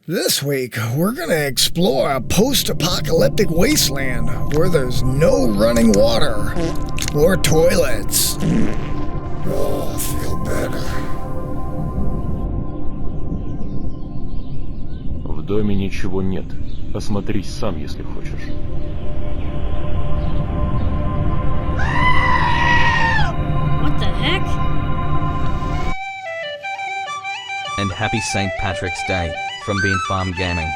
This week, we're gonna explore a post-apocalyptic wasteland where there's no running water or toilets. Oh, I feel better. В доме ничего нет. Осмотрись сам, если хочешь. What the heck? And happy St. Patrick's Day from Bean Farm Gaming.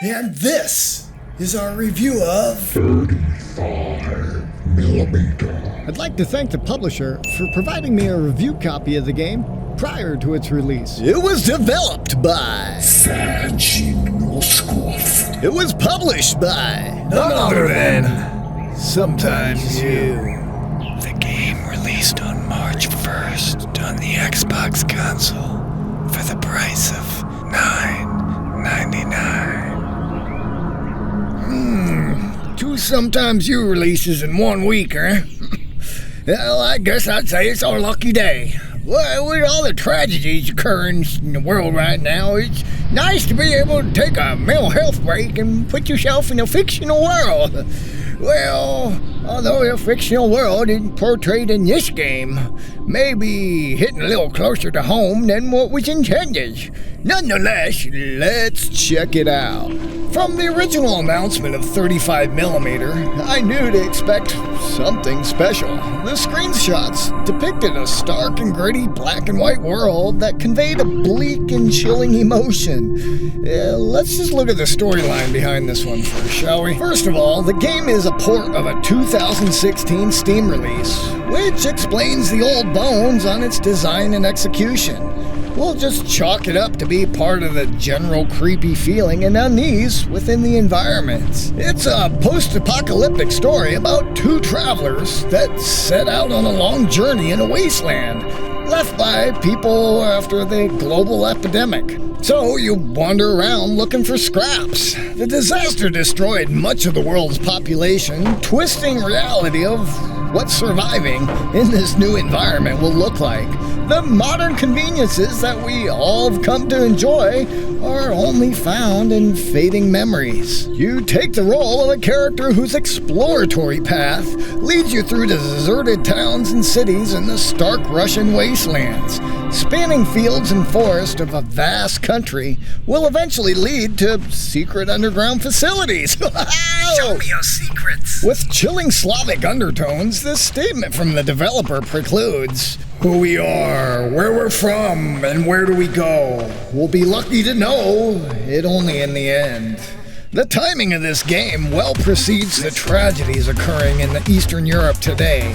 And this is our review of 35mm. I'd like to thank the publisher for providing me a review copy of the game prior to its release. It was developed by Sergey Noskov. It was published by none other than Sometimes You. The game released on March 1st on the Xbox console for the price of $9.99. Two Sometimes You releases in 1 week, huh? Well, I guess I'd say it's our lucky day. Well, with all the tragedies occurring in the world right now, it's nice to be able to take a mental health break and put yourself in a fictional world. Well, although the fictional world isn't portrayed in this game, maybe hitting a little closer to home than what was intended. Nonetheless, let's check it out. From the original announcement of 35mm, I knew to expect something special. The screenshots depicted a stark and gritty black and white world that conveyed a bleak and chilling emotion. Let's just look at the storyline behind this one first, shall we? First of all, the game is a port of a 2016 Steam release, which explains the old bones on its design and execution. We'll just chalk it up to be part of the general creepy feeling and unease within the environment. It's a post-apocalyptic story about two travelers that set out on a long journey in a wasteland, left by people after the global epidemic. So you wander around looking for scraps. The disaster destroyed much of the world's population, twisting reality of what surviving in this new environment will look like. The modern conveniences that we all have come to enjoy are only found in fading memories. You take the role of a character whose exploratory path leads you through deserted towns and cities in the stark Russian wastelands. Spanning fields and forests of a vast country will eventually lead to secret underground facilities. Show me your secrets. With chilling Slavic undertones, this statement from the developer precludes who we are, where we're from, and where do we go. We'll be lucky to know it only in the end. The timing of this game well precedes the tragedies occurring in Eastern Europe today,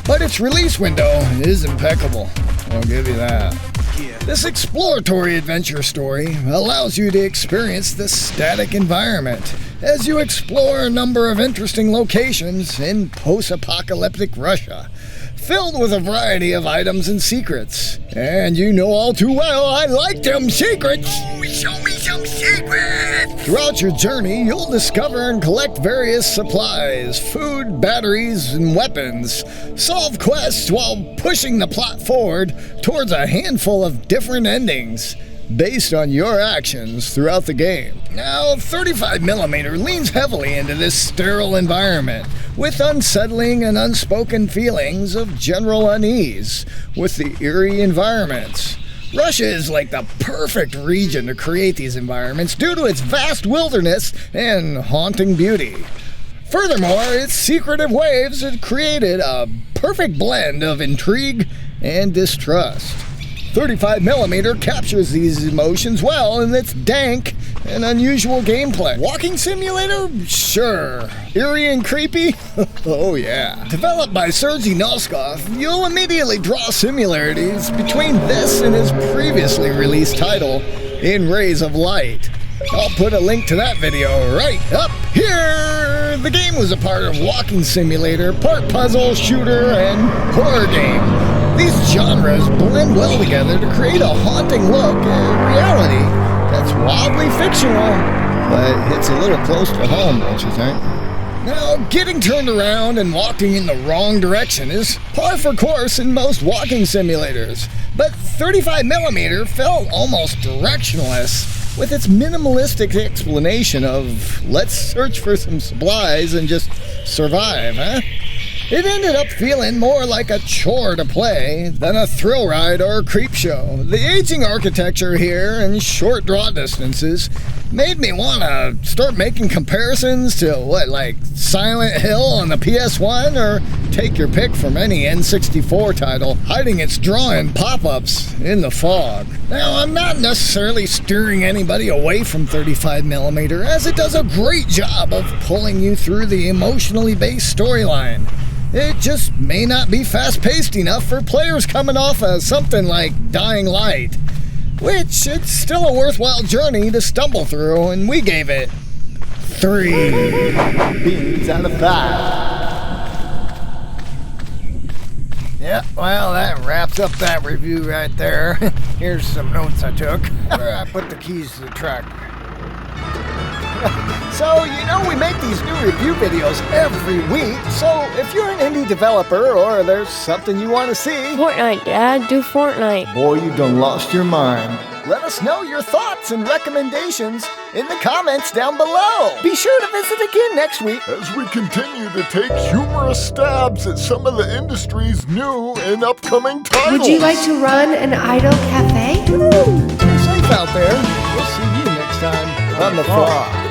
but its release window is impeccable. I'll give you that. This exploratory adventure story allows you to experience the static environment as you explore a number of interesting locations in post-apocalyptic Russia, filled with a variety of items and secrets. And you know all too well I like them secrets! Show me some secrets! Throughout your journey, you'll discover and collect various supplies, food, batteries, and weapons. Solve quests while pushing the plot forward towards a handful of different endings based on your actions throughout the game. Now, 35mm leans heavily into this sterile environment, with unsettling and unspoken feelings of general unease with the eerie environments. Russia is like the perfect region to create these environments due to its vast wilderness and haunting beauty. Furthermore, its secretive waves have created a perfect blend of intrigue and distrust. 35mm captures these emotions well in its dank and unusual gameplay. Walking simulator? Sure. Eerie and creepy? Oh yeah. Developed by Sergey Noskov, you'll immediately draw similarities between this and his previously released title, In Rays of Light. I'll put a link to that video right up here. The game was a part of walking simulator, part puzzle, shooter, and horror game. These genres blend well together to create a haunting look at reality that's wildly fictional, but hits a little close to home, don't you think? Now, getting turned around and walking in the wrong direction is par for course in most walking simulators, but 35mm felt almost directionless with its minimalistic explanation of let's search for some supplies and just survive, huh? It ended up feeling more like a chore to play than a thrill ride or a creep show. The aging architecture here and short draw distances made me want to start making comparisons to like Silent Hill on the PS1, or take your pick from any N64 title hiding its drawing pop-ups in the fog. Now, I'm not necessarily steering anybody away from 35mm, as it does a great job of pulling you through the emotionally based storyline. It just may not be fast-paced enough for players coming off of something like Dying Light, which it's still a worthwhile journey to stumble through, and we gave it 3 beans out of 5. Yeah, well, that wraps up that review right there. Here's some notes I took. Where I put the keys to the truck. So, you know, we make these new review videos every week, so if you're an indie developer or there's something you want to see... Fortnite, Dad. Do Fortnite. Boy, you done lost your mind. Let us know your thoughts and recommendations in the comments down below. Be sure to visit again next week As we continue to take humorous stabs at some of the industry's new and upcoming titles. Would you like to run an idle cafe? Stay safe out there. We'll see you next time on The Frog.